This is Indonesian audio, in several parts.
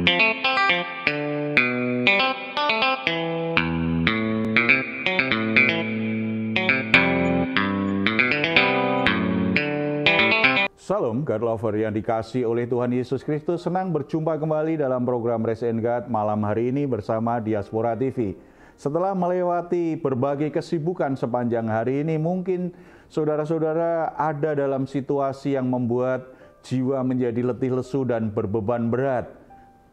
Salam God Lover yang dikasih oleh Tuhan Yesus Kristus, senang berjumpa kembali dalam program Raise and God malam hari ini bersama Diaspora TV. Setelah melewati berbagai kesibukan sepanjang hari ini, mungkin saudara-saudara ada dalam situasi yang membuat jiwa menjadi letih lesu dan berbeban berat.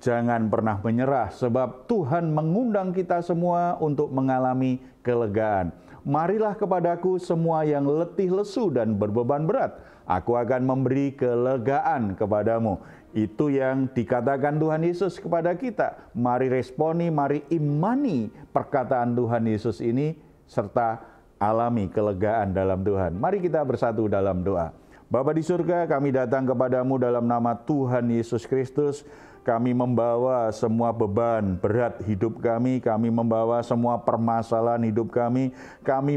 Jangan pernah menyerah, sebab Tuhan mengundang kita semua untuk mengalami kelegaan. Marilah kepadaku semua yang letih lesu dan berbeban berat, aku akan memberi kelegaan kepadamu. Itu yang dikatakan Tuhan Yesus kepada kita. Mari responi, mari imani perkataan Tuhan Yesus ini, serta alami kelegaan dalam Tuhan. Mari kita bersatu dalam doa. Bapa di surga, kami datang kepadamu dalam nama Tuhan Yesus Kristus. Kami membawa semua beban berat hidup kami membawa semua permasalahan hidup kami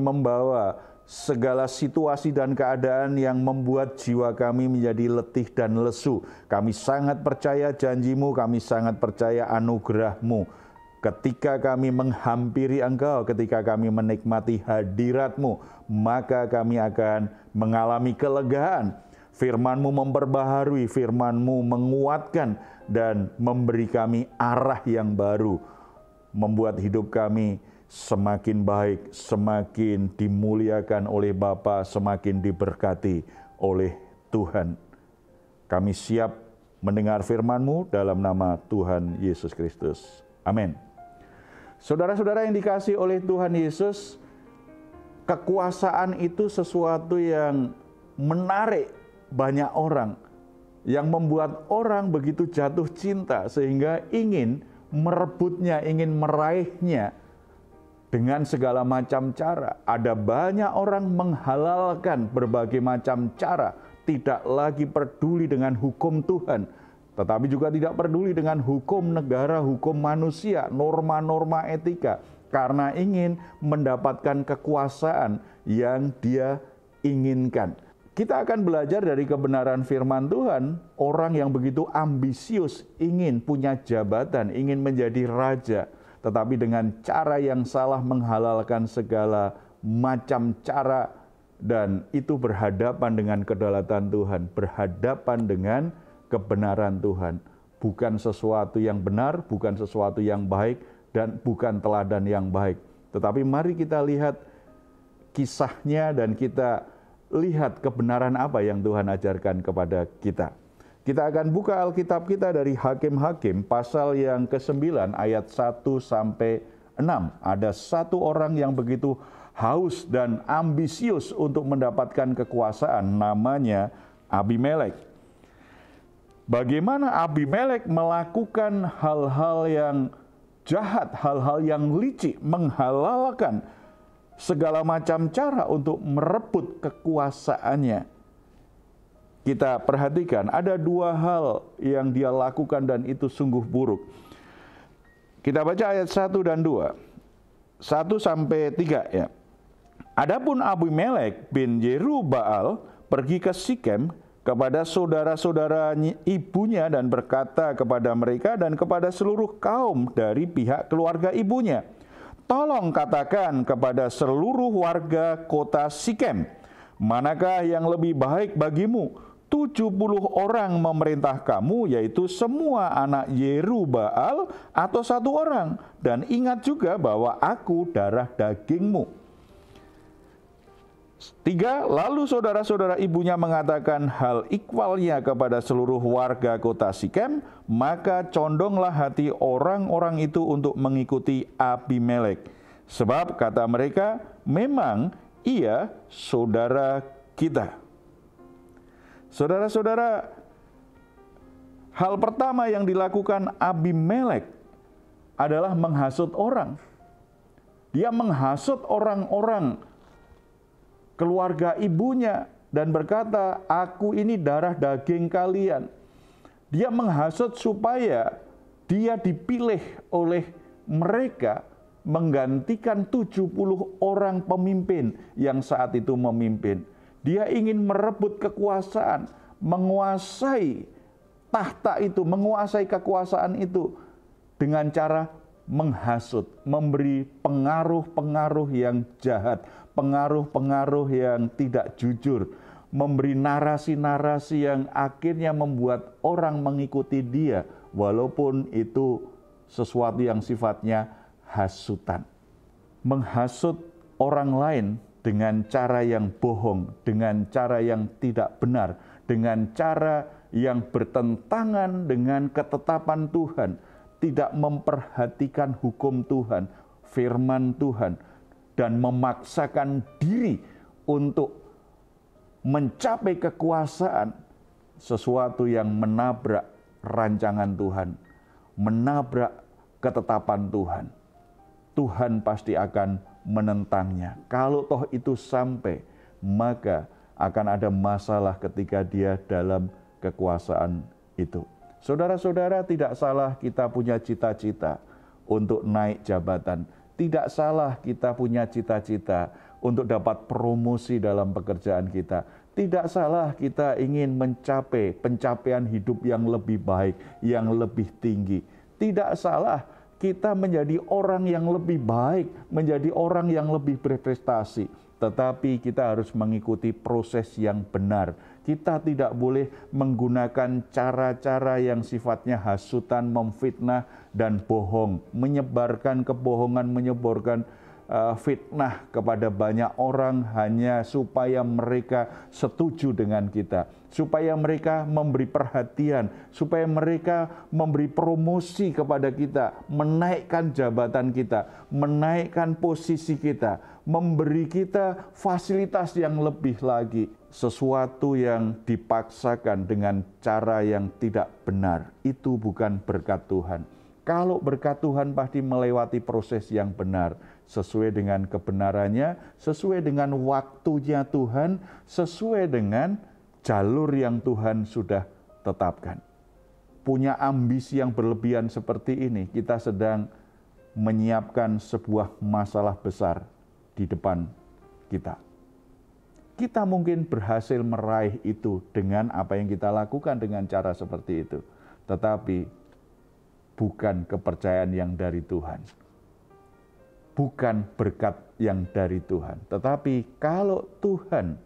membawa segala situasi dan keadaan yang membuat jiwa kami menjadi letih dan lesu. Kami sangat percaya janji-Mu, kami sangat percaya anugerah-Mu. Ketika kami menghampiri Engkau, ketika kami menikmati hadirat-Mu, maka kami akan mengalami kelegaan. Firman-Mu memperbaharui, Firman-Mu menguatkan dan memberi kami arah yang baru, membuat hidup kami semakin baik, semakin dimuliakan oleh Bapa, semakin diberkati oleh Tuhan. Kami siap mendengar firman-Mu dalam nama Tuhan Yesus Kristus. Amin. Saudara-saudara yang dikasihi oleh Tuhan Yesus, kekuasaan itu sesuatu yang menarik banyak orang, yang membuat orang begitu jatuh cinta sehingga ingin merebutnya, ingin meraihnya dengan segala macam cara. Ada banyak orang menghalalkan berbagai macam cara, tidak lagi peduli dengan hukum Tuhan, tetapi juga tidak peduli dengan hukum negara, hukum manusia, norma-norma etika, karena ingin mendapatkan kekuasaan yang dia inginkan. Kita akan belajar dari kebenaran firman Tuhan, orang yang begitu ambisius, ingin punya jabatan, ingin menjadi raja, tetapi dengan cara yang salah menghalalkan segala macam cara, dan itu berhadapan dengan kedaulatan Tuhan, berhadapan dengan kebenaran Tuhan. Bukan sesuatu yang benar, bukan sesuatu yang baik, dan bukan teladan yang baik. Tetapi mari kita lihat kisahnya dan kita lihat kebenaran apa yang Tuhan ajarkan kepada kita. Kita akan buka Alkitab kita dari Hakim-Hakim pasal yang ke-9 ayat 1 sampai 6. Ada satu orang yang begitu haus dan ambisius untuk mendapatkan kekuasaan, namanya Abimelek. Bagaimana Abimelek melakukan hal-hal yang jahat, hal-hal yang licik, menghalalkan segala macam cara untuk merebut kekuasaannya. Kita perhatikan ada dua hal yang dia lakukan dan itu sungguh buruk. Kita baca ayat 1 dan 2. 1 sampai 3 ya. Adapun Abimelek bin Yerubbaal pergi ke Sikem kepada saudara-saudara ibunya dan berkata kepada mereka dan kepada seluruh kaum dari pihak keluarga ibunya, tolong katakan kepada seluruh warga kota Sikem, manakah yang lebih baik bagimu? 70 orang memerintah kamu, yaitu semua anak Yerubbaal, atau satu orang? Dan ingat juga bahwa aku darah dagingmu. 3. Lalu saudara-saudara ibunya mengatakan hal ikhwalnya kepada seluruh warga kota Sikem, maka condonglah hati orang-orang itu untuk mengikuti Abimelek. Sebab kata mereka, memang ia saudara kita. Saudara-saudara, hal pertama yang dilakukan Abimelek adalah menghasut orang. Dia menghasut orang-orang keluarga ibunya dan berkata, aku ini darah daging kalian. Dia menghasut supaya dia dipilih oleh mereka menggantikan 70 orang pemimpin yang saat itu memimpin. Dia ingin merebut kekuasaan, menguasai tahta itu, menguasai kekuasaan itu dengan cara menghasut, memberi pengaruh-pengaruh yang jahat, pengaruh-pengaruh yang tidak jujur, memberi narasi-narasi yang akhirnya membuat orang mengikuti dia, walaupun itu sesuatu yang sifatnya hasutan. Menghasut orang lain dengan cara yang bohong, dengan cara yang tidak benar, dengan cara yang bertentangan dengan ketetapan Tuhan, tidak memperhatikan hukum Tuhan, firman Tuhan, dan memaksakan diri untuk mencapai kekuasaan, sesuatu yang menabrak rancangan Tuhan, menabrak ketetapan Tuhan. Tuhan pasti akan menentangnya. Kalau toh itu sampai, maka akan ada masalah ketika dia dalam kekuasaan itu. Saudara-saudara, tidak salah kita punya cita-cita untuk naik jabatan. Tidak salah kita punya cita-cita untuk dapat promosi dalam pekerjaan kita. Tidak salah kita ingin mencapai pencapaian hidup yang lebih baik, yang lebih tinggi. Tidak salah kita menjadi orang yang lebih baik, menjadi orang yang lebih berprestasi. Tetapi kita harus mengikuti proses yang benar. Kita tidak boleh menggunakan cara-cara yang sifatnya hasutan, memfitnah, dan bohong. Menyebarkan kebohongan, menyebarkan fitnah kepada banyak orang hanya supaya mereka setuju dengan kita. Supaya mereka memberi perhatian, supaya mereka memberi promosi kepada kita, menaikkan jabatan kita, menaikkan posisi kita, memberi kita fasilitas yang lebih lagi. Sesuatu yang dipaksakan dengan cara yang tidak benar, itu bukan berkat Tuhan. Kalau berkat Tuhan pasti melewati proses yang benar, sesuai dengan kebenarannya, sesuai dengan waktunya Tuhan, sesuai dengan jalur yang Tuhan sudah tetapkan. Punya ambisi yang berlebihan seperti ini, kita sedang menyiapkan sebuah masalah besar di depan kita. Kita mungkin berhasil meraih itu dengan apa yang kita lakukan dengan cara seperti itu. Tetapi bukan kepercayaan yang dari Tuhan. Bukan berkat yang dari Tuhan. Tetapi kalau Tuhan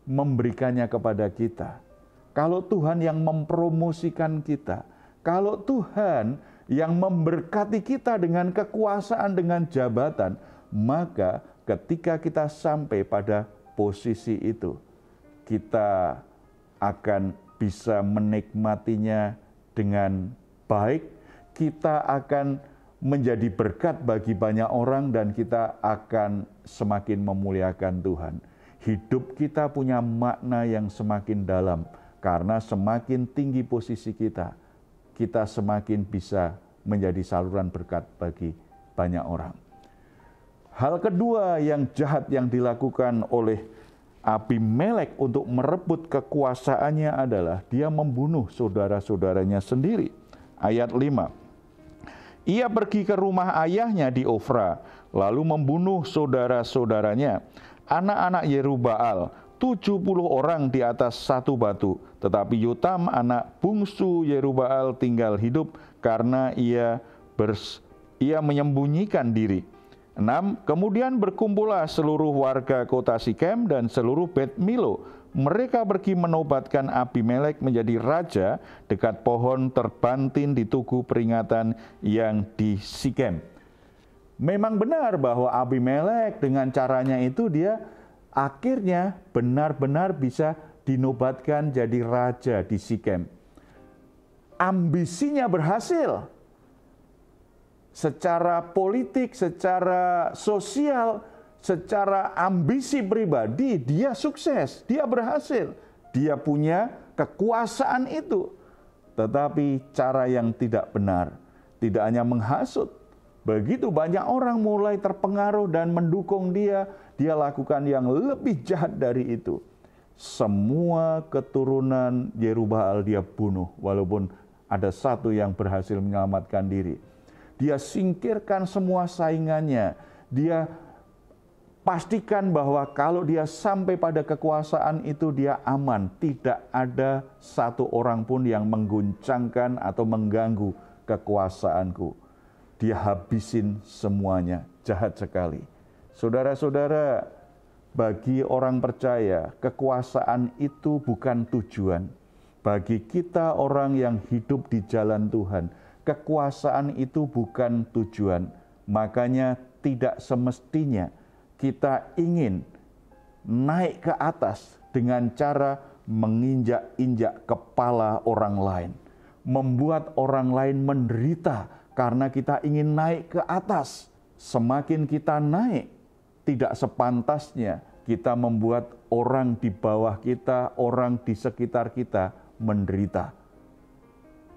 memberikannya kepada kita, kalau Tuhan yang mempromosikan kita, kalau Tuhan yang memberkati kita dengan kekuasaan, dengan jabatan, maka ketika kita sampai pada posisi itu, kita akan bisa menikmatinya dengan baik, kita akan menjadi berkat bagi banyak orang, dan kita akan semakin memuliakan Tuhan. Hidup kita punya makna yang semakin dalam, karena semakin tinggi posisi kita, kita semakin bisa menjadi saluran berkat bagi banyak orang. Hal kedua yang jahat yang dilakukan oleh Abimelek untuk merebut kekuasaannya adalah dia membunuh saudara-saudaranya sendiri. Ayat 5. Ia pergi ke rumah ayahnya di Ofra, lalu membunuh saudara-saudaranya, anak-anak Yerubbaal, 70 orang di atas satu batu. Tetapi Yotam, anak bungsu Yerubbaal, tinggal hidup karena ia menyembunyikan diri. 6. Kemudian berkumpullah seluruh warga kota Sikem dan seluruh Bet Milo. Mereka pergi menobatkan Abimelek menjadi raja dekat pohon terbantin di tugu peringatan yang di Sikem. Memang benar bahwa Abimelek dengan caranya itu dia akhirnya benar-benar bisa dinobatkan jadi raja di Sikem. Ambisinya berhasil. Secara politik, secara sosial, secara ambisi pribadi, dia sukses, dia berhasil. Dia punya kekuasaan itu. Tetapi cara yang tidak benar, tidak hanya menghasut. Begitu banyak orang mulai terpengaruh dan mendukung dia, dia lakukan yang lebih jahat dari itu. Semua keturunan Yerubbaal dia bunuh, walaupun ada satu yang berhasil menyelamatkan diri. Dia singkirkan semua saingannya. Dia Pastikan bahwa kalau dia sampai pada kekuasaan itu dia aman. Tidak ada satu orang pun yang mengguncangkan atau mengganggu kekuasaanku. Dia habisin semuanya. Jahat sekali. Saudara-saudara, bagi orang percaya, kekuasaan itu bukan tujuan. Bagi kita orang yang hidup di jalan Tuhan, kekuasaan itu bukan tujuan. Makanya tidak semestinya kita ingin naik ke atas dengan cara menginjak-injak kepala orang lain. Membuat orang lain menderita karena kita ingin naik ke atas. Semakin kita naik, tidak sepantasnya kita membuat orang di bawah kita, orang di sekitar kita menderita.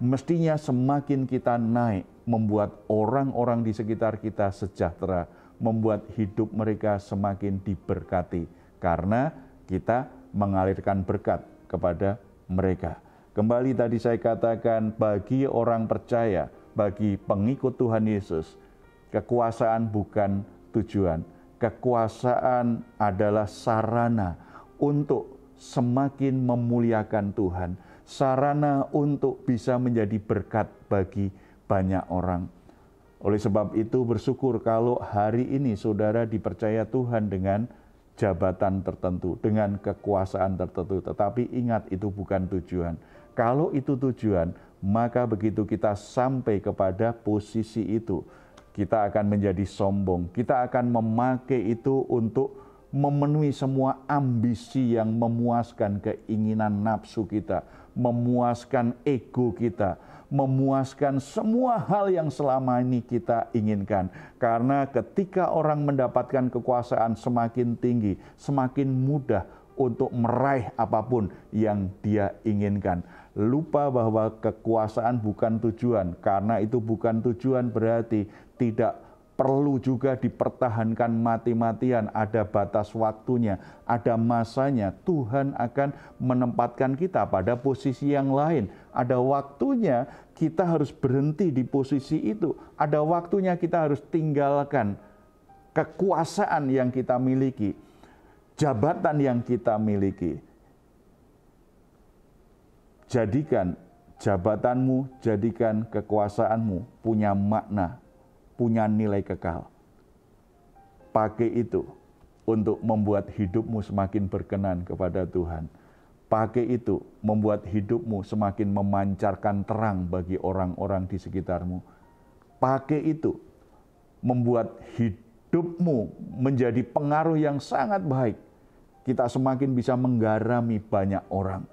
Mestinya semakin kita naik, membuat orang-orang di sekitar kita sejahtera, membuat hidup mereka semakin diberkati, karena kita mengalirkan berkat kepada mereka. Kembali tadi saya katakan, bagi orang percaya, bagi pengikut Tuhan Yesus, kekuasaan bukan tujuan. Kekuasaan adalah sarana untuk semakin memuliakan Tuhan, sarana untuk bisa menjadi berkat bagi banyak orang. Oleh sebab itu bersyukur kalau hari ini saudara dipercaya Tuhan dengan jabatan tertentu, dengan kekuasaan tertentu. Tetapi ingat, itu bukan tujuan. Kalau itu tujuan, maka begitu kita sampai kepada posisi itu, kita akan menjadi sombong. Kita akan memakai itu untuk memenuhi semua ambisi yang memuaskan keinginan nafsu kita, memuaskan ego kita, memuaskan semua hal yang selama ini kita inginkan. Karena ketika orang mendapatkan kekuasaan semakin tinggi, semakin mudah untuk meraih apapun yang dia inginkan. Lupa bahwa kekuasaan bukan tujuan. Karena itu bukan tujuan berarti tidak perlu juga dipertahankan mati-matian. Ada batas waktunya, ada masanya. Tuhan akan menempatkan kita pada posisi yang lain. Ada waktunya kita harus berhenti di posisi itu. Ada waktunya kita harus tinggalkan kekuasaan yang kita miliki, jabatan yang kita miliki. Jadikan jabatanmu, jadikan kekuasaanmu punya makna, punya nilai kekal. Pakai itu untuk membuat hidupmu semakin berkenan kepada Tuhan. Pakai itu membuat hidupmu semakin memancarkan terang bagi orang-orang di sekitarmu. Pakai itu membuat hidupmu menjadi pengaruh yang sangat baik. Kita semakin bisa menggarami banyak orang.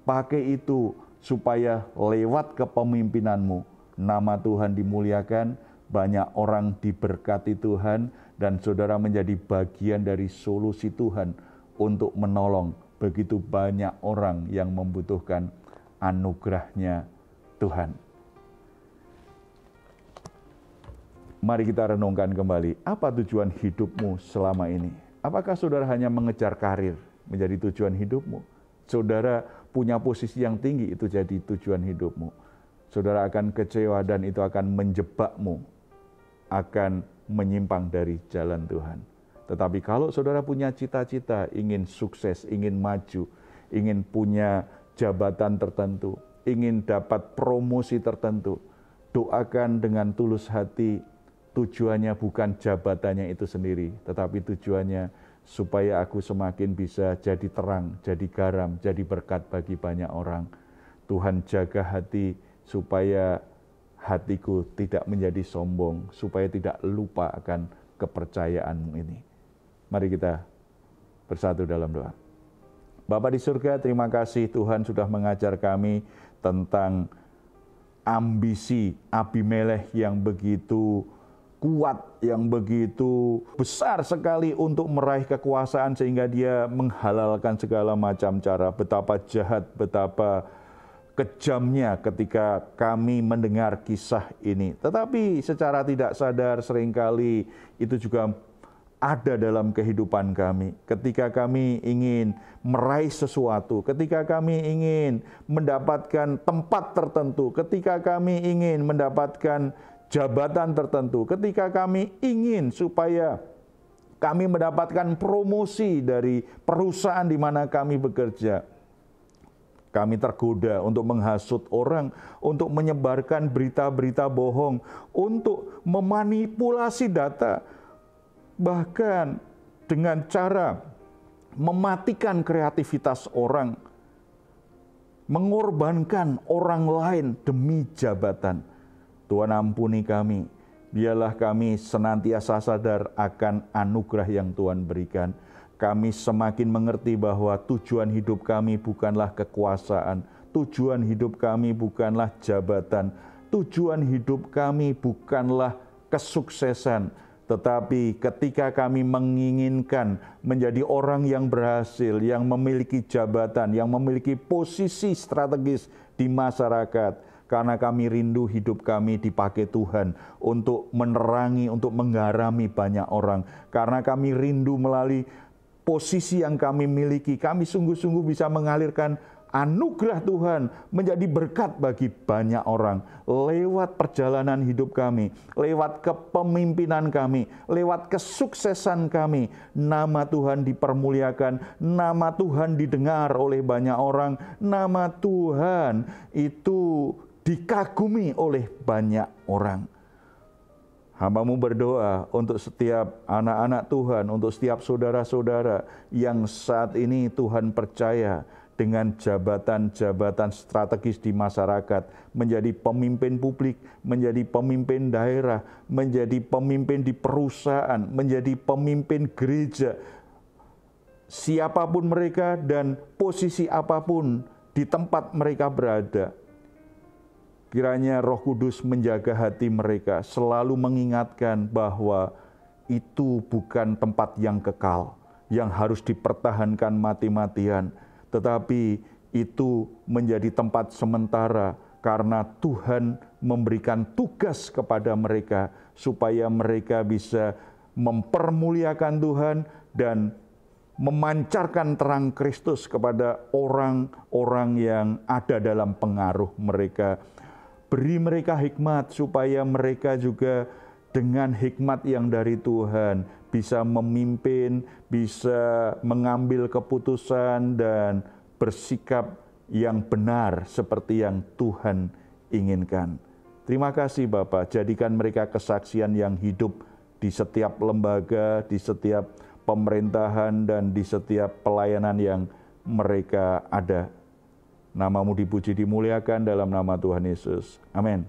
Pakai itu supaya lewat kepemimpinanmu, nama Tuhan dimuliakan, banyak orang diberkati Tuhan, dan saudara menjadi bagian dari solusi Tuhan untuk menolong begitu banyak orang yang membutuhkan anugerahnya Tuhan. Mari kita renungkan kembali, apa tujuan hidupmu selama ini? Apakah saudara hanya mengejar karir menjadi tujuan hidupmu? Saudara punya posisi yang tinggi, itu jadi tujuan hidupmu. Saudara akan kecewa dan itu akan menjebakmu, akan menyimpang dari jalan Tuhan. Tetapi kalau saudara punya cita-cita, ingin sukses, ingin maju, ingin punya jabatan tertentu, ingin dapat promosi tertentu, doakan dengan tulus hati. Tujuannya bukan jabatannya itu sendiri, tetapi tujuannya supaya aku semakin bisa jadi terang, jadi garam, jadi berkat bagi banyak orang. Tuhan jaga hati supaya hatiku tidak menjadi sombong, supaya tidak lupa akan kepercayaanmu ini. Mari kita bersatu dalam doa. Bapa di surga, terima kasih Tuhan sudah mengajar kami tentang ambisi Abimelekh yang begitu kuat, yang begitu besar sekali untuk meraih kekuasaan sehingga dia menghalalkan segala macam cara. Betapa jahat, betapa kejamnya ketika kami mendengar kisah ini. Tetapi secara tidak sadar seringkali itu juga ada dalam kehidupan kami. Ketika kami ingin meraih sesuatu, ketika kami ingin mendapatkan tempat tertentu, ketika kami ingin mendapatkan jabatan tertentu, ketika kami ingin supaya Kami mendapatkan promosi dari perusahaan di mana kami bekerja. Kami tergoda untuk menghasut orang, untuk menyebarkan berita-berita bohong, untuk memanipulasi data, bahkan dengan cara mematikan kreativitas orang, mengorbankan orang lain demi jabatan. Tuhan ampuni kami, biarlah kami senantiasa sadar akan anugerah yang Tuhan berikan. Kami semakin mengerti bahwa tujuan hidup kami bukanlah kekuasaan, tujuan hidup kami bukanlah jabatan, tujuan hidup kami bukanlah kesuksesan, tetapi ketika kami menginginkan menjadi orang yang berhasil, yang memiliki jabatan, yang memiliki posisi strategis di masyarakat, karena kami rindu hidup kami dipakai Tuhan untuk menerangi, untuk menggarami banyak orang, karena kami rindu melalui posisi yang kami miliki, kami sungguh-sungguh bisa mengalirkan anugerah Tuhan menjadi berkat bagi banyak orang. Lewat perjalanan hidup kami, lewat kepemimpinan kami, lewat kesuksesan kami, nama Tuhan dipermuliakan, nama Tuhan didengar oleh banyak orang, nama Tuhan itu dikagumi oleh banyak orang. Hamba-Mu berdoa untuk setiap anak-anak Tuhan, untuk setiap saudara-saudara yang saat ini Tuhan percaya dengan jabatan-jabatan strategis di masyarakat, menjadi pemimpin publik, menjadi pemimpin daerah, menjadi pemimpin di perusahaan, menjadi pemimpin gereja. Siapapun mereka dan posisi apapun di tempat mereka berada, kiranya Roh Kudus menjaga hati mereka, selalu mengingatkan bahwa itu bukan tempat yang kekal, yang harus dipertahankan mati-matian, tetapi itu menjadi tempat sementara karena Tuhan memberikan tugas kepada mereka supaya mereka bisa mempermuliakan Tuhan dan memancarkan terang Kristus kepada orang-orang yang ada dalam pengaruh mereka. Beri mereka hikmat supaya mereka juga dengan hikmat yang dari Tuhan bisa memimpin, bisa mengambil keputusan dan bersikap yang benar seperti yang Tuhan inginkan. Terima kasih Bapak, jadikan mereka kesaksian yang hidup di setiap lembaga, di setiap pemerintahan dan di setiap pelayanan yang mereka ada. Nama-Mu dipuji dimuliakan dalam nama Tuhan Yesus. Amin.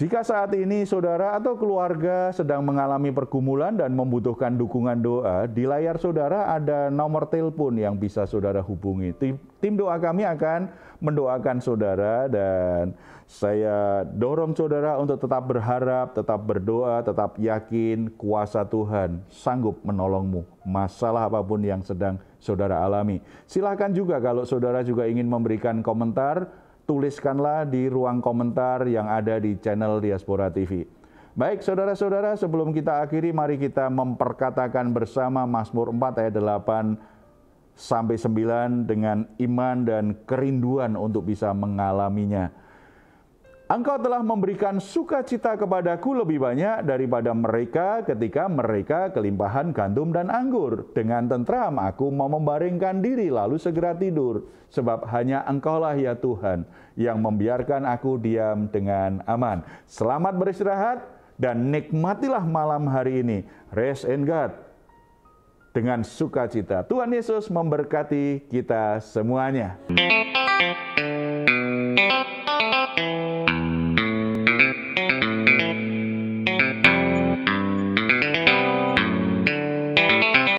Jika saat ini saudara atau keluarga sedang mengalami pergumulan dan membutuhkan dukungan doa, di layar saudara ada nomor telepon yang bisa saudara hubungi. Tim doa kami akan mendoakan saudara dan saya dorong saudara untuk tetap berharap, tetap berdoa, tetap yakin kuasa Tuhan sanggup menolongmu. Masalah apapun yang sedang saudara alami. Silakan juga kalau saudara juga ingin memberikan komentar, tuliskanlah di ruang komentar yang ada di channel Diaspora TV. Baik saudara-saudara, sebelum kita akhiri, mari kita memperkatakan bersama Mazmur 4 ayat 8 sampai 9 dengan iman dan kerinduan untuk bisa mengalaminya. Engkau telah memberikan sukacita kepadaku lebih banyak daripada mereka ketika mereka kelimpahan gandum dan anggur. Dengan tentram aku mau membaringkan diri lalu segera tidur. Sebab hanya Engkaulah ya Tuhan yang membiarkan aku diam dengan aman. Selamat beristirahat dan nikmatilah malam hari ini. Rest in God dengan sukacita. Tuhan Yesus memberkati kita semuanya.